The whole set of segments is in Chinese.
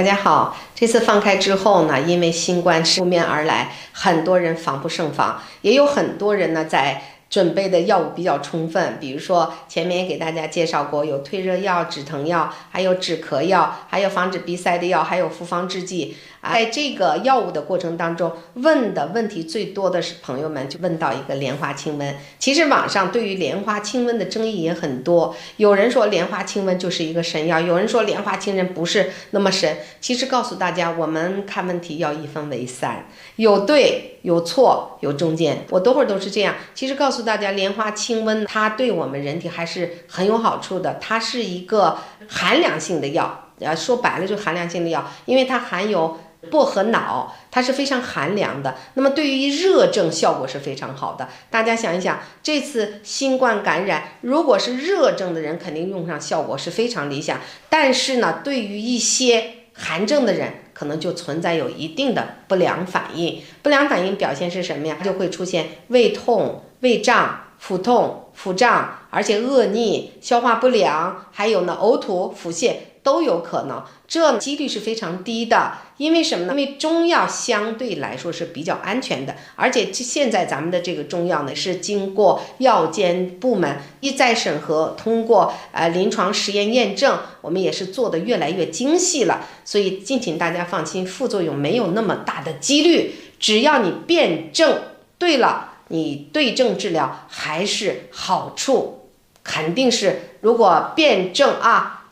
大家好，这次放开之后呢，因为新冠扑面而来，很多人防不胜防，也有很多人呢在准备的药物比较充分，比如说前面也给大家介绍过，有退热药、止疼药，还有止咳药，还有防止鼻塞的药，还有复方制剂。在这个药物的过程当中，问的问题最多的是朋友们就问到一个莲花清瘟。其实网上对于莲花清瘟的争议也很多，有人说莲花清瘟就是一个神药，有人说莲花清瘟不是那么神。其实告诉大家，我们看问题要一分为三，有对有错有中间，我多会儿都是这样。其实告诉大家，莲花清瘟它对我们人体还是很有好处的，它是一个寒凉性的药，说白了就是寒凉性的药，因为它含有薄荷脑，它是非常寒凉的，那么对于热症效果是非常好的。大家想一想，这次新冠感染，如果是热症的人，肯定用上效果是非常理想，但是呢，对于一些寒症的人，可能就存在有一定的不良反应。不良反应表现是什么呀？就会出现胃痛、胃胀、腹痛、腹胀，而且恶逆、消化不良，还有呢呕吐、腹泻都有可能。这几率是非常低的，因为什么呢？因为中药相对来说是比较安全的，而且现在咱们的这个中药呢是经过药监部门一再审核，通过临床实验验证，我们也是做得越来越精细了，所以敬请大家放心，副作用没有那么大的几率，只要你辩证对了，你对症治疗还是好处肯定是，如果辩证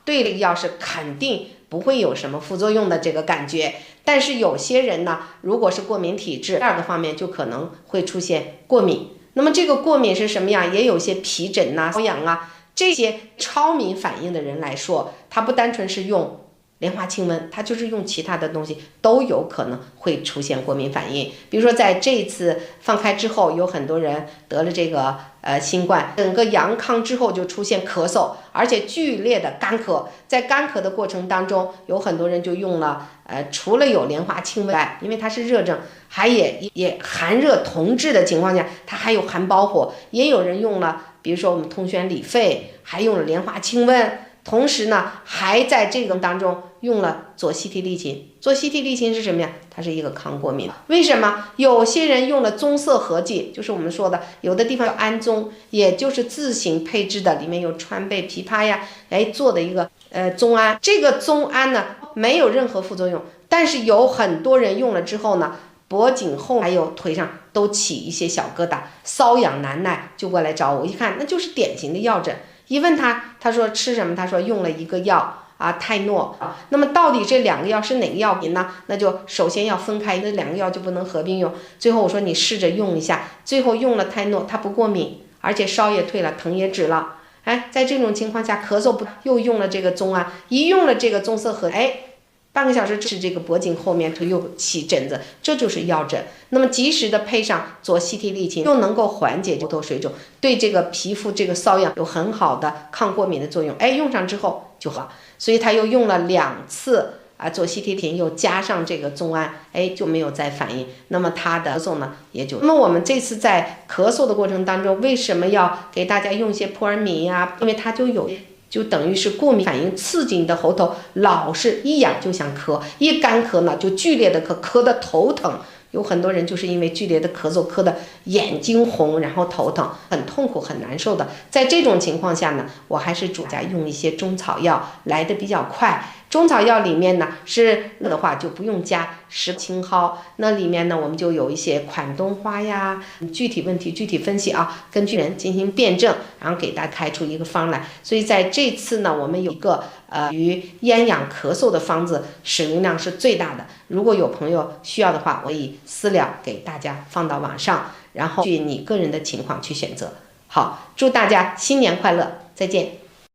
对了药是肯定不会有什么副作用的这个感觉。但是有些人呢，如果是过敏体质，第二个方面就可能会出现过敏。那么这个过敏是什么样？也有些皮疹瘙痒这些超敏反应的人来说，它不单纯是用莲花清瘟，它就是用其他的东西都有可能会出现过敏反应。比如说在这次放开之后，有很多人得了这个新冠，整个阳康之后就出现咳嗽，而且剧烈的干咳。在干咳的过程当中，有很多人就用了除了有莲花清瘟外，因为它是热症，还也寒热同治的情况下，它还有寒包火，也有人用了，比如说我们通宣理肺，还用了莲花清瘟。同时呢，还在这个当中用了左西替利嗪。左西替利嗪是什么呀？它是一个抗过敏。为什么？有些人用了棕色合剂，就是我们说的有的地方有氨棕，也就是自行配制的，里面有川贝、枇杷呀，做的一个棕胺。这个棕胺呢没有任何副作用，但是有很多人用了之后呢，脖颈后还有腿上都起一些小疙瘩，瘙痒难耐，就过来找我，一看那就是典型的药疹。一问他说吃什么？他说用了一个药泰诺。那么到底这两个药是哪个药品呢？那就首先要分开，那两个药就不能合并用。最后我说你试着用一下，最后用了泰诺，它不过敏，而且烧也退了，疼也止了。在这种情况下，咳嗽不又用了这个棕胺，一用了这个棕色合，半个小时是这个脖颈后面又起疹子，这就是药疹。那么及时的配上左西替利嗪，又能够缓解头水肿，对这个皮肤这个瘙痒有很好的抗过敏的作用。用上之后就好，所以他又用了2次左西替利嗪，又加上这个棕胺，就没有再反应。那么他的咳嗽呢也就。那么我们这次在咳嗽的过程当中，为什么要给大家用一些扑尔敏呀？因为它就等于是过敏反应刺激你的喉头，老是一痒就想咳，一干咳呢就剧烈的咳得头疼。有很多人就是因为剧烈的咳嗽，咳得眼睛红，然后头疼，很痛苦很难受的。在这种情况下呢，我还是主家用一些中草药来的比较快。中草药里面呢是的话就不用加10青蒿，那里面呢我们就有一些款冬花呀，具体问题具体分析根据人进行辩证，然后给大家开出一个方来。所以在这次呢，我们有一个与咽痒咳嗽的方子，使用量是最大的。如果有朋友需要的话，我以私聊给大家放到网上，然后据你个人的情况去选择。好，祝大家新年快乐，再见。